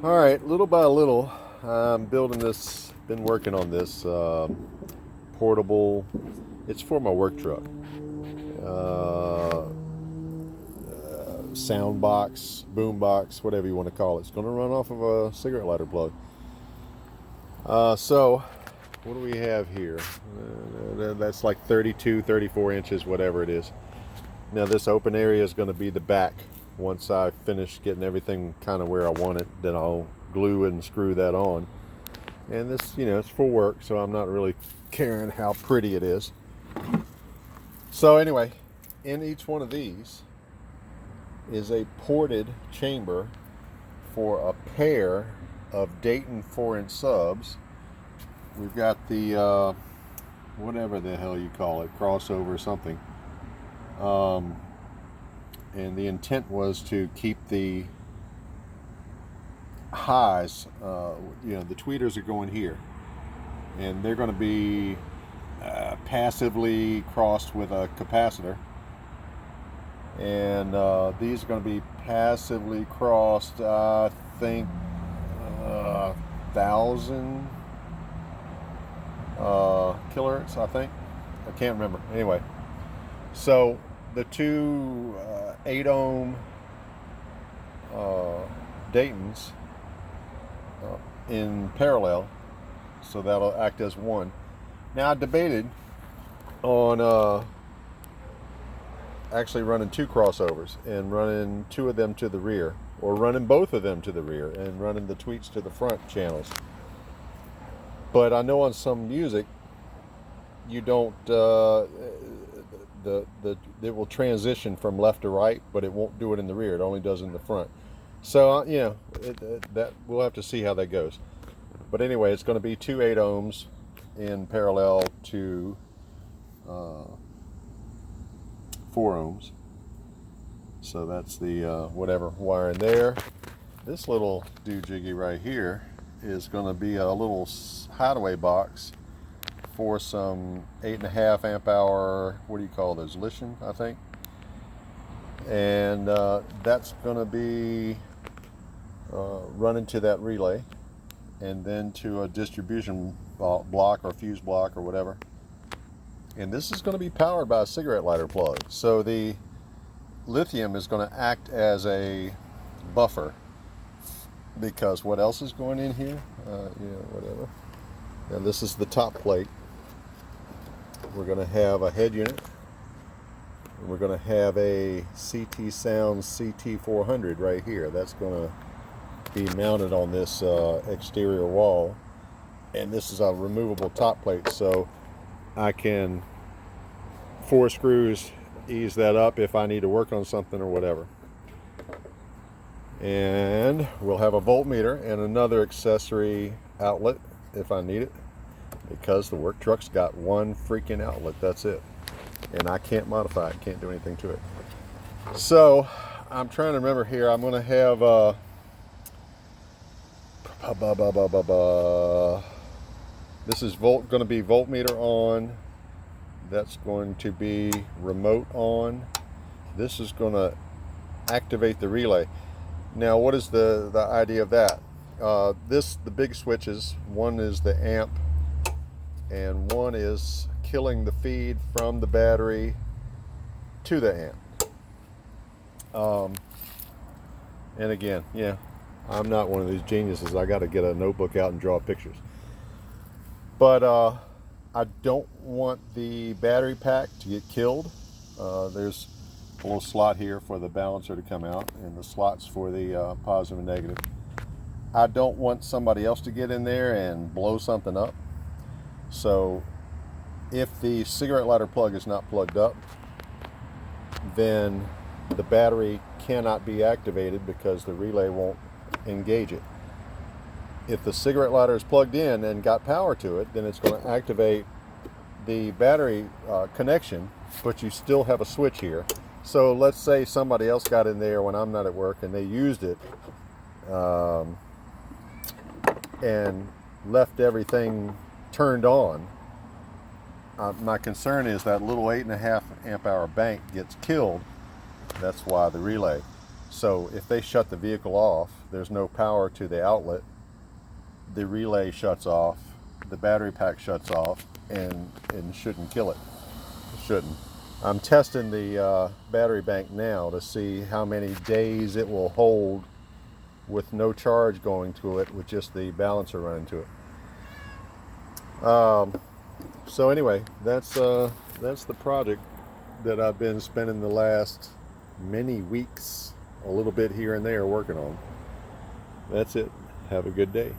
All right, little by little, I'm building this, been working on this portable, it's for my work truck, uh, sound box, boom box, whatever you want to call it. It's going to run off of a cigarette lighter plug. So, what do we have here? That's like 32, 34 inches, whatever it is. Now, this open area is going to be the back. Once I finish getting everything kind of where I want it, then I'll glue and screw that on. And this, it's for work, so I'm not really caring how pretty it is. So anyway, in each one of these is a ported chamber for a pair of Dayton 4-inch subs. We've got the whatever the hell you call it, crossover or something. And the intent was to keep the highs, the tweeters are going here, and they're going to be passively crossed with a capacitor, and these are going to be passively crossed, I think, 1,000 kilohertz, I think. I can't remember. Anyway, so the two 8 ohm Daytons in parallel, so that'll act as one. Now, I debated on actually running two crossovers and running two of them to the rear, or running both of them to the rear and running the tweets to the front channels. But I know on some music you don't it will transition from left to right, but it won't do it in the rear. It only does it in the front. So that we'll have to see how that goes. But anyway, it's going to be two 8 ohms in parallel to 4 ohms. So that's the whatever wire in there. This little doohickey right here is going to be a little hideaway box for some 8.5 amp hour, what do you call those, lithium, I think. And that's going to be running to that relay, and then to a distribution block or fuse block or whatever. And this is going to be powered by a cigarette lighter plug. So the lithium is going to act as a buffer, because what else is going in here? Whatever. Now this is the top plate. We're going to have a head unit. And we're going to have a CT Sound CT400 right here. That's going to be mounted on this exterior wall. And this is a removable top plate, so I can 4 screws ease that up if I need to work on something or whatever. And we'll have a voltmeter and another accessory outlet if I need it, because the work truck's got one freaking outlet. That's it, and I can't modify it, can't do anything to it. So I'm trying to remember here. I'm going to have this is going to be voltmeter on. That's going to be remote on. This is going to activate the relay. Now, what is the idea of that? The big switches, one is the amp, and one is killing the feed from the battery to the amp. And again, I'm not one of these geniuses. I got to get a notebook out and draw pictures. But I don't want the battery pack to get killed. There's a little slot here for the balancer to come out, and the slots for the positive and negative. I don't want somebody else to get in there and blow something up. So if the cigarette lighter plug is not plugged up, then the battery cannot be activated because the relay won't engage it. If the cigarette lighter is plugged in and got power to it, then it's going to activate the battery connection, but you still have a switch here. So let's say somebody else got in there when I'm not at work and they used it and left everything turned on. My concern is that little 8.5 amp hour bank gets killed. That's why the relay. So if they shut the vehicle off there's no power to the outlet, the relay shuts off, the battery pack shuts off, and shouldn't kill it. It shouldn't. I'm testing the battery bank now to see how many days it will hold with no charge going to it, with just the balancer running to it. So anyway, that's the project that I've been spending the last many weeks, a little bit here and there, working on. That's it. Have a good day.